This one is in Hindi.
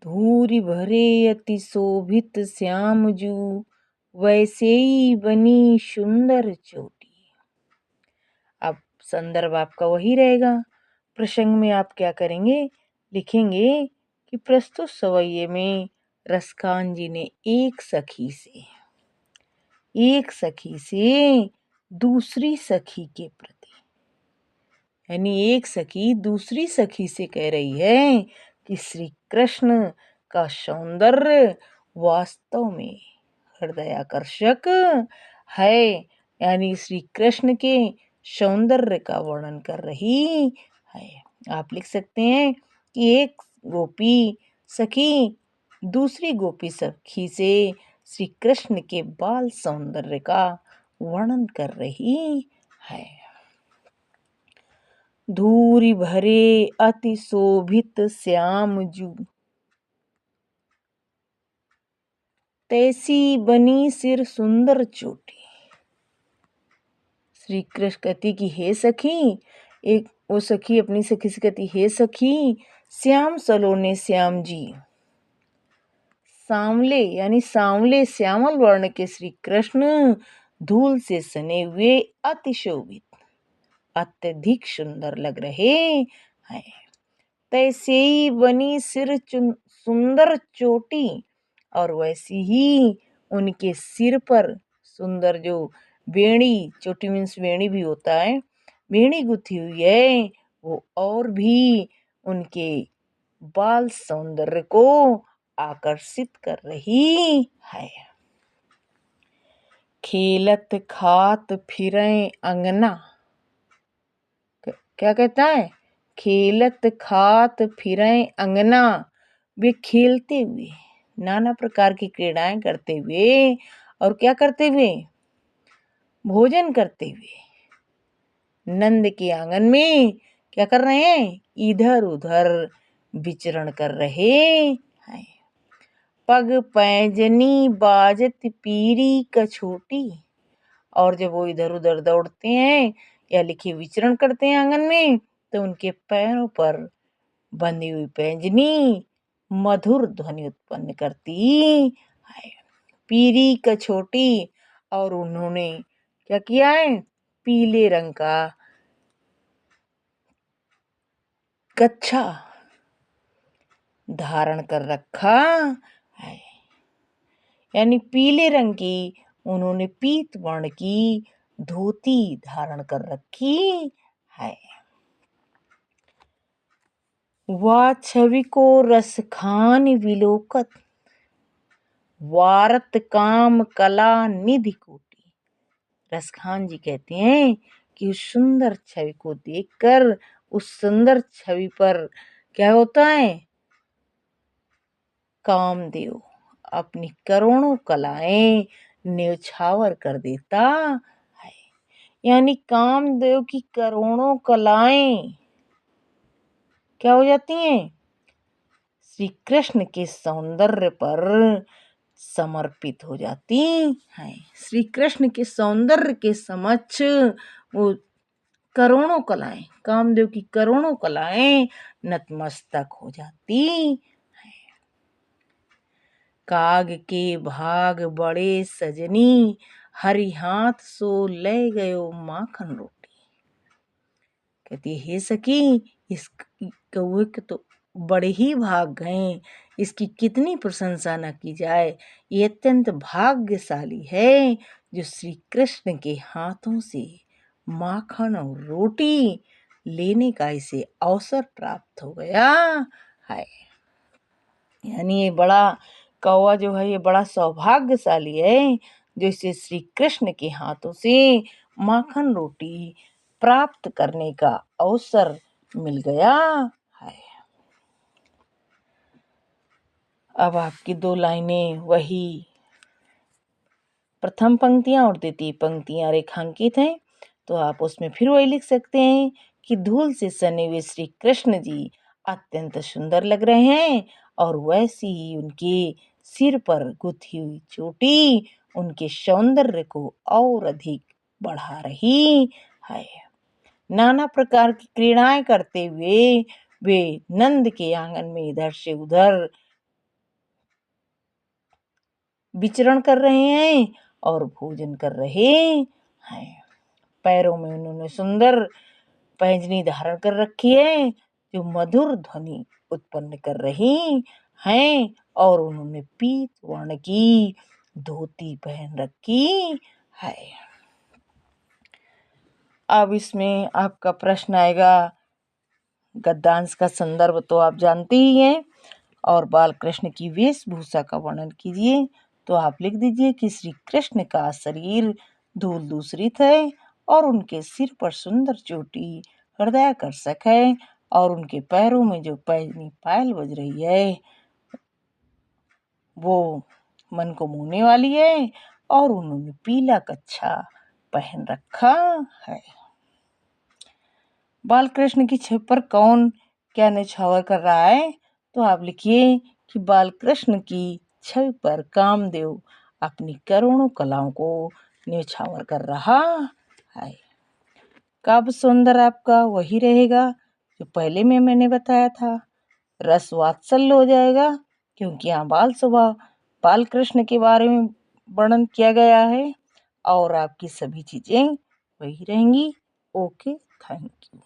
धूरि भरे अति शोभित श्यामजू, वैसे ही बनी सुंदर चोटी। अब संदर्भ आपका वही रहेगा। प्रसंग में आप क्या करेंगे, लिखेंगे कि प्रस्तुत सवैये में रसखान जी ने एक सखी से दूसरी सखी के प्रति, यानी एक सखी दूसरी सखी से कह रही है कि श्री कृष्ण का सौंदर्य वास्तव में हृदयाकर्षक है, यानी श्री कृष्ण के सौंदर्य का वर्णन कर रही है। आप लिख सकते हैं कि एक गोपी सखी दूसरी गोपी सखी से श्री कृष्ण के बाल सौंदर्य का वर्णन कर रही है। धूरि भरे अति शोभित श्यामजू, तैसी बनी सिर सुंदर चोटी। श्री कृष्ण कहती कि हे सखी, एक वो सखी अपनी सखी से कहती, हे सखी, श्याम सलोने श्याम जी, सांवले यानी सांवले श्यामल वर्ण के श्री कृष्ण धूल से सने हुए अति शोभित अत्यधिक सुंदर लग रहे हैं। तैसे ही बनी सिर सुंदर चोटी, और वैसी ही उनके सिर पर सुंदर जो बेड़ी, चोटी मीन्स बेड़ी भी होता है, बेड़ी गुथी हुई है, वो और भी उनके बाल सौंदर्य को आकर्षित कर रही है। खेलत खात फिरें अंगना, क्या कहता है, खेलत खात फिरें अंगना, वे खेलते हुए नाना प्रकार की क्रीड़ाएं करते हुए और क्या करते हुए, भोजन करते हुए नंद के आंगन में क्या कर रहे हैं, इधर उधर विचरण कर रहे हैं। पग पैजनी बाजत पीरी कछोटी, और जब वो इधर उधर दौड़ते हैं या लिखे विचरण करते हैं आंगन में, तो उनके पैरों पर बंधी हुई पैंजनी मधुर ध्वनि उत्पन्न करती है। पीरी कछोटी, और उन्होंने क्या किया है, पीले रंग का कच्छा धारण कर रखा है, यानी पीले रंग की उन्होंने पीत वर्ण की धोती धारण कर रखी है। वह छवि को रसखान विलोकत, वारत काम कला निधि कोटि। रसखान जी कहते हैं कि उस सुंदर छवि को देखकर, उस सुंदर छवि पर क्या होता है, कामदेव अपनी करोड़ों कलाएं न्यौछावर कर देता है, यानी कामदेव की करोड़ों कलाएं क्या हो जाती हैं, श्री कृष्ण के सौंदर्य पर समर्पित हो जाती हैं। श्री कृष्ण के सौंदर्य के समक्ष वो करोड़ों कलाएं, कामदेव की करोड़ों कलाएं नतमस्तक हो जाती हैं। काग के भाग बड़े सजनी, हरि हाथ सो ले गयो माखन रोटी। कहती हे सखी, इस कौवे के तो बड़े ही भाग गए, इसकी कितनी प्रशंसा न की जाए। ये अत्यंत भाग्यशाली है जो श्री कृष्ण के हाथों से माखन और रोटी लेने का इसे अवसर प्राप्त हो गया है। यानी ये बड़ा कौवा जो है, ये बड़ा सौभाग्यशाली है जो इसे श्री कृष्ण के हाथों से माखन रोटी प्राप्त करने का अवसर मिल गया है। अब आपकी दो लाइनें वही प्रथम पंक्तियां और द्वितीय पंक्तियां रेखांकित हैं, तो आप उसमें फिर वही लिख सकते हैं कि धूल से सने हुए श्री कृष्ण जी अत्यंत सुंदर लग रहे हैं, और वैसी ही उनके सिर पर गुथी हुई चोटी उनके सौंदर्य को और अधिक बढ़ा रही है। नाना प्रकार की क्रीड़ाएं करते हुए वे नंद के आंगन में इधर से उधर विचरण कर रहे हैं और भोजन कर रहे हैं। पैरों में उन्होंने सुंदर पैंजनी धारण कर रखी है जो मधुर ध्वनि उत्पन्न कर रही हैं, और उन्होंने पीत वर्ण की धोती पहन रखी है। अब इसमें आपका प्रश्न आएगा, गद्यांश का संदर्भ तो आप जानते ही हैं, और बाल कृष्ण की वेशभूषा का वर्णन कीजिए। तो आप लिख दीजिए कि श्री कृष्ण का शरीर धूल दूषरित है और उनके सिर पर सुंदर चोटी हृदयाकर्षक है, और उनके पैरों में जो पैजनी पायल बज रही है वो मन को मोहने वाली है, और उन्होंने पीला कच्छा पहन रखा है। बाल कृष्ण की छवि पर कौन क्या न्यौछावर कर रहा है? तो आप लिखिए कि बाल कृष्ण की छवि पर कामदेव अपनी करोड़ों कलाओं को न्यौछावर कर रहा है। काव्य सौंदर्य आपका वही रहेगा जो पहले में मैंने बताया था। रस वात्सल्य हो जाएगा, क्योंकि यहाँ बाल स्वभाव बाल कृष्ण के बारे में वर्णन किया गया है, और आपकी सभी चीजें वही रहेंगी। Okay, thank you.